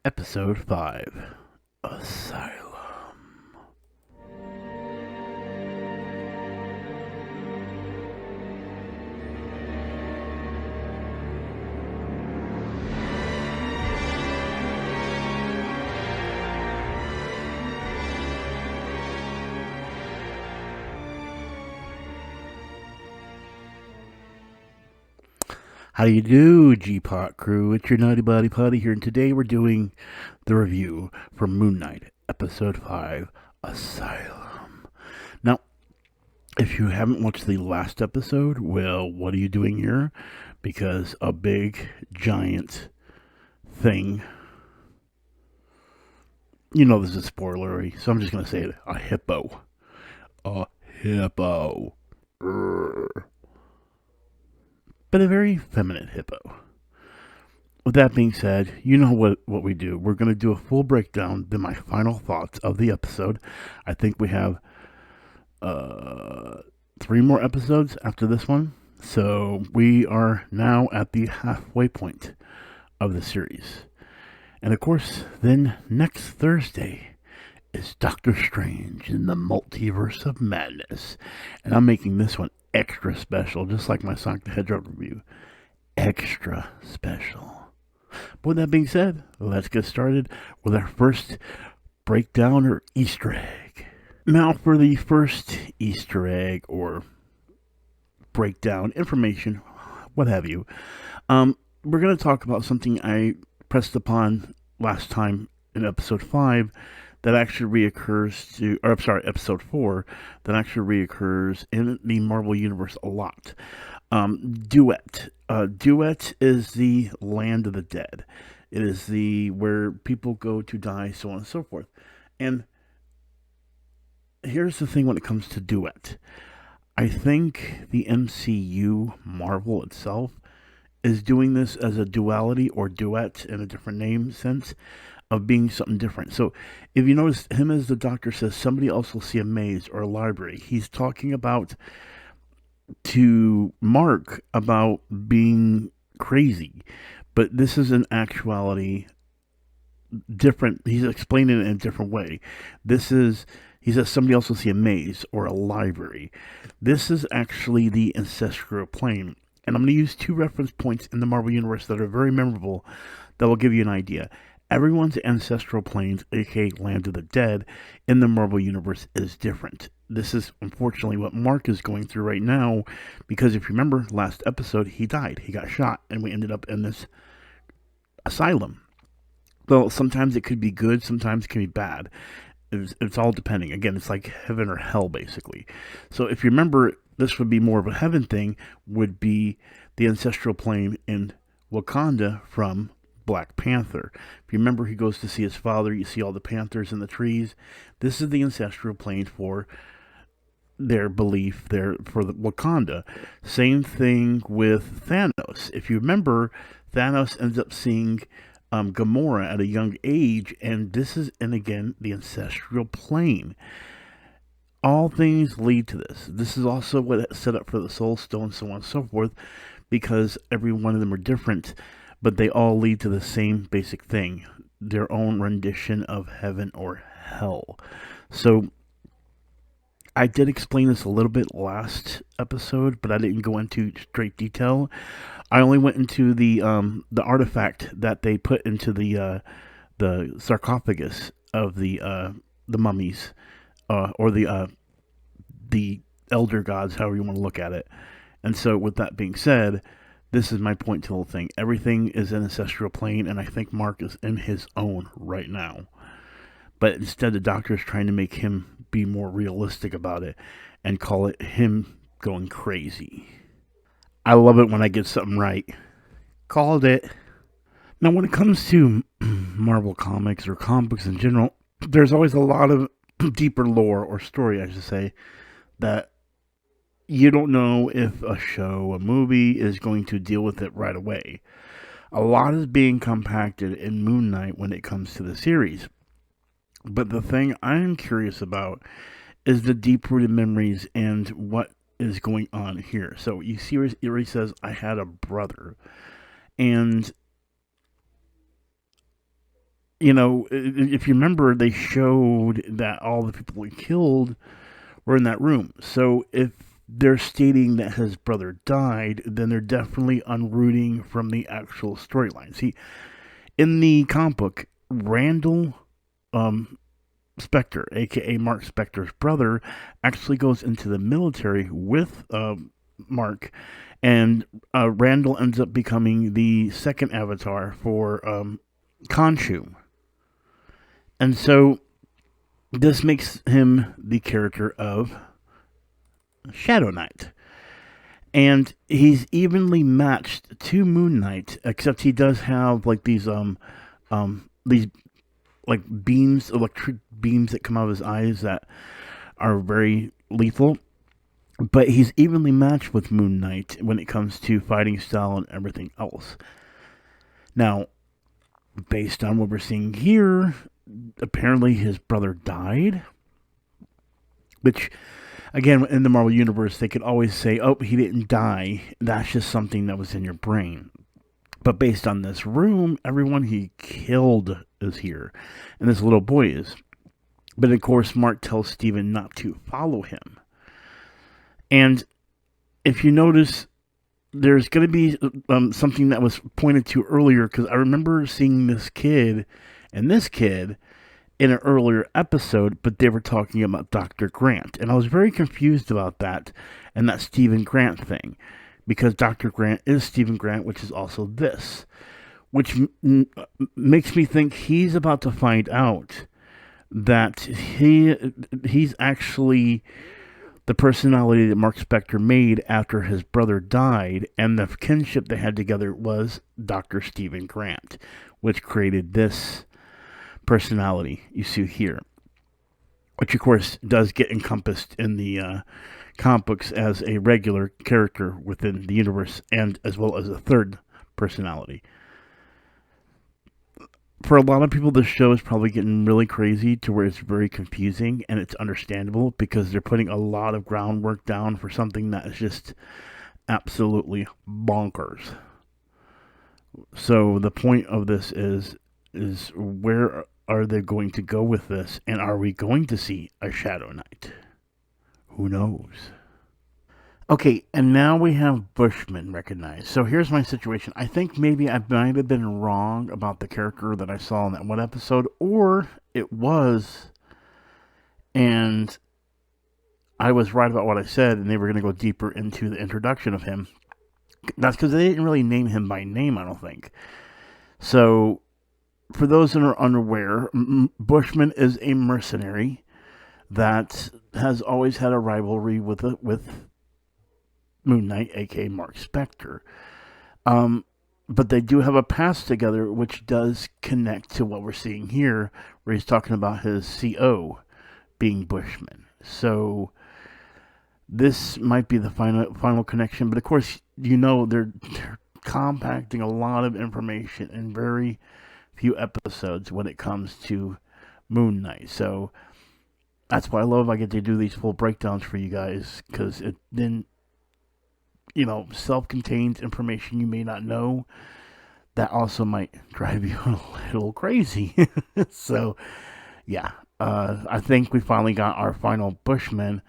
Episode 5 Asylum. How do you do, G-Pot crew? It's your Naughty Body Potty here, and today we're doing the review for Moon Knight, Episode 5, Asylum. Now, if you haven't watched the last episode, well, what are you doing here? Because a big, giant thing, you know this is spoilery, so I'm just going to say it, a hippo. A hippo. But a very feminine hippo. With that being said, you know what we do. We're going to do a full breakdown, then my final thoughts of the episode. I think we have 3 more episodes after this one. So we are now at the halfway point of the series. And of course, then next Thursday is Doctor Strange in the Multiverse of Madness. And I'm making this one extra special, just like my Sonic the Hedgehog review. Extra special. But with that being said, let's get started with our first breakdown or Easter egg. Now for the first Easter egg or breakdown, information, what have you. We're going to talk about something I pressed upon last time in episode 5 that actually reoccurs episode 4, that actually reoccurs in the Marvel Universe a lot. Duat. Duat is the land of the dead. It is where people go to die, so on and so forth. And here's the thing when it comes to Duat. I think the MCU, Marvel itself, is doing this as a duality or duet in a different name sense of being something different. So if you notice him as the doctor says somebody else will see a maze or a library, he's talking about to Mark about being crazy. But this is in actuality different. He's explaining it in a different way. He says somebody else will see a maze or a library. This is actually the ancestral plane. And I'm going to use 2 reference points in the Marvel Universe that are very memorable that will give you an idea. Everyone's ancestral planes, aka Land of the Dead, in the Marvel Universe is different. This is unfortunately what Mark is going through right now, because if you remember last episode, he died. He got shot, and we ended up in this asylum. Well, sometimes it could be good, sometimes it can be bad. It's all depending. Again, it's like heaven or hell, basically. So if you remember, this would be more of a heaven thing, would be the ancestral plane in Wakanda from Black Panther. If you remember, he goes to see his father. You see all the panthers in the trees. This is the ancestral plane for their belief there for the Wakanda. Same thing with Thanos. If you remember, Thanos ends up seeing Gamora at a young age, and this is, and again, the ancestral plane. All things lead to this. This is also what set up for the Soul Stone, so on and so forth, because every one of them are different, but they all lead to the same basic thing, their own rendition of heaven or hell. So I did explain this a little bit last episode, but I didn't go into great detail. I only went into the artifact that they put into the sarcophagus of the mummies, or the elder gods, however you want to look at it. And so, with that being said, this is my point to the whole thing. Everything is an ancestral plane, and I think Mark is in his own right now. But instead, the doctor is trying to make him be more realistic about it and call it him going crazy. I love it when I get something right. Called it. Now, when it comes to Marvel Comics or comic books in general, there's always a lot of deeper lore or story, I should say, that you don't know if a show, a movie is going to deal with it right away. A lot is being compacted in Moon Knight when it comes to the series. But the thing I'm curious about is the deep-rooted memories and what is going on here. So you see where he says, I had a brother. And if you remember, they showed that all the people he killed were in that room. So if they're stating that his brother died, then they're definitely unrooting from the actual storyline. See, in the comic book, Randall Spector, aka Mark Spector's brother, actually goes into the military with Mark, and Randall ends up becoming the second avatar for KHONSHU. And so this makes him the character of Shadow Knight. And he's evenly matched to Moon Knight, except he does have like these like beams, electric beams that come out of his eyes that are very lethal. But he's evenly matched with Moon Knight when it comes to fighting style and everything else. Now, based on what we're seeing here, apparently his brother died. Which, again, in the Marvel Universe, they could always say, oh, he didn't die. That's just something that was in your brain. But based on this room, everyone he killed is here. And this little boy is. But of course, Mark tells Steven not to follow him. And if you notice, there's going to be something that was pointed to earlier, because I remember seeing this kid and this kid in an earlier episode, but they were talking about Dr. Grant. And I was very confused about that and that Stephen Grant thing, because Dr. Grant is Stephen Grant, which is also this, which makes me think he's about to find out that he's actually the personality that Mark Spector made after his brother died, and the kinship they had together was Dr. Stephen Grant, which created this personality you see here, which of course does get encompassed in the comic books as a regular character within the universe, and as well as a third personality. For a lot of people, this show is probably getting really crazy to where it's very confusing, and it's understandable because they're putting a lot of groundwork down for something that is just absolutely bonkers. So the point of this is where are they going to go with this, and are we going to see a Shadow Knight? Who knows? Okay, and now we have Bushman recognized. So here's my situation. I think maybe I might have been wrong about the character that I saw in that one episode, or it was, and I was right about what I said, and they were going to go deeper into the introduction of him. That's because they didn't really name him by name, I don't think. So, for those that are unaware, Bushman is a mercenary that has always had a rivalry with Moon Knight, aka Mark Spector. But they do have a past together, which does connect to what we're seeing here, where he's talking about his CO being Bushman. So this might be the final connection. But of course, they're compacting a lot of information in very few episodes when it comes to Moon Knight. So that's why I get to do these full breakdowns for you guys, because it then, self-contained information you may not know, that also might drive you a little crazy. So, yeah, I think we finally got our final Bushman.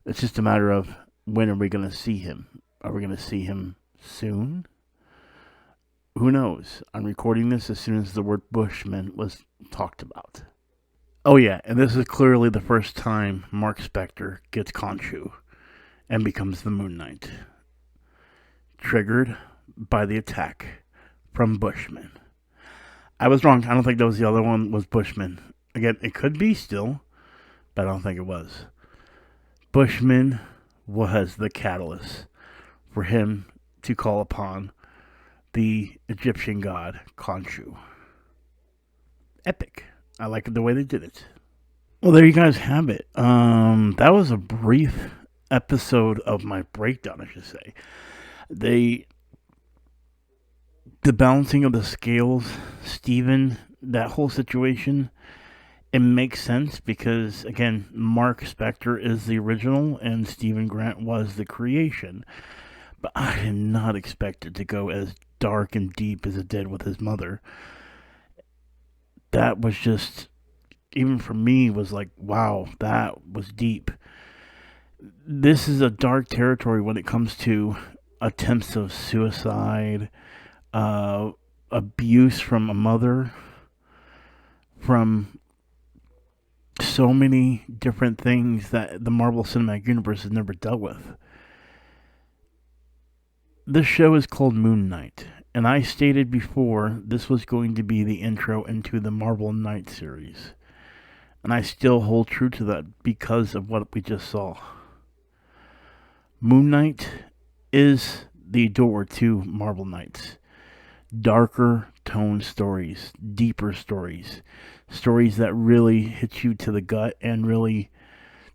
It's just a matter of when are we going to see him? Are we going to see him soon? Who knows? I'm recording this as soon as the word Bushman was talked about. Oh yeah, and this is clearly the first time Mark Spector gets KHONSHU and becomes the Moon Knight. Triggered by the attack from Bushman. I was wrong. I don't think that was the other one was Bushman. Again, it could be still, but I don't think it was. Bushman was the catalyst for him to call upon the Egyptian god KHONSHU. Epic. I like the way they did it. Well, there you guys have it. That was a brief episode of my breakdown, I should say. The balancing of the scales, Steven, that whole situation, it makes sense because, again, Mark Spector is the original and Stephen Grant was the creation. But I did not expect it to go as dark and deep as it did with his mother. that was just, even for me, was like, wow, that was deep. This is a dark territory when it comes to attempts of suicide, uh, abuse from a mother, from so many different things that the Marvel Cinematic Universe has never dealt with. This show is called Moon Knight, and I stated before this was going to be the intro into the Marvel Knight series. And I still hold true to that because of what we just saw. Moon Knight is the door to Marvel Knights. Darker tone stories, deeper stories, stories that really hit you to the gut and really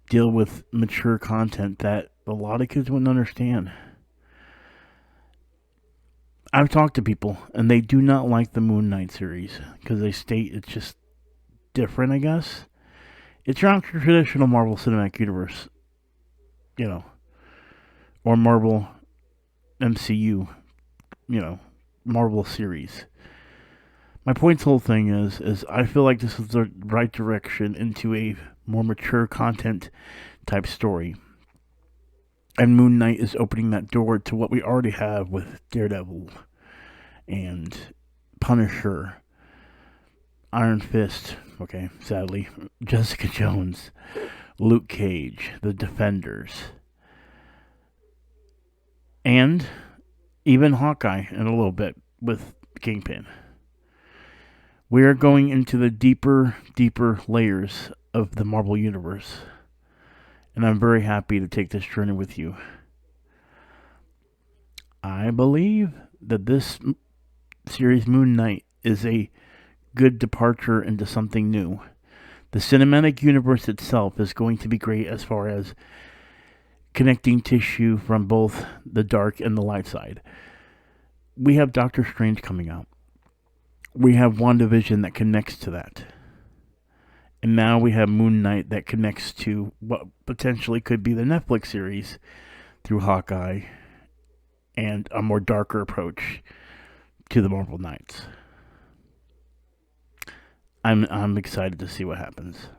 deal with mature content that a lot of kids wouldn't understand. I've talked to people and they do not like the Moon Knight series because they state it's just different, I guess. It's not your traditional Marvel Cinematic Universe, or Marvel MCU, Marvel series. My point to the whole thing is I feel like this is the right direction into a more mature content type story. And Moon Knight is opening that door to what we already have with Daredevil and Punisher, Iron Fist, sadly, Jessica Jones, Luke Cage, The Defenders, and even Hawkeye in a little bit with Kingpin. We are going into the deeper layers of the Marvel Universe. And I'm very happy to take this journey with you. I believe that this series, Moon Knight, is a good departure into something new. The cinematic universe itself is going to be great as far as connecting tissue from both the dark and the light side. We have Doctor Strange coming out. We have WandaVision that connects to that. And now we have Moon Knight that connects to what potentially could be the Netflix series through Hawkeye and a more darker approach to the Marvel Knights. I'm excited to see what happens.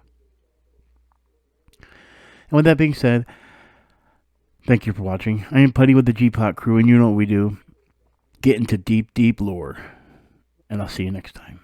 And with that being said, thank you for watching. I am Putty with the G-Pot crew, and you know what we do. Get into deep lore. And I'll see you next time.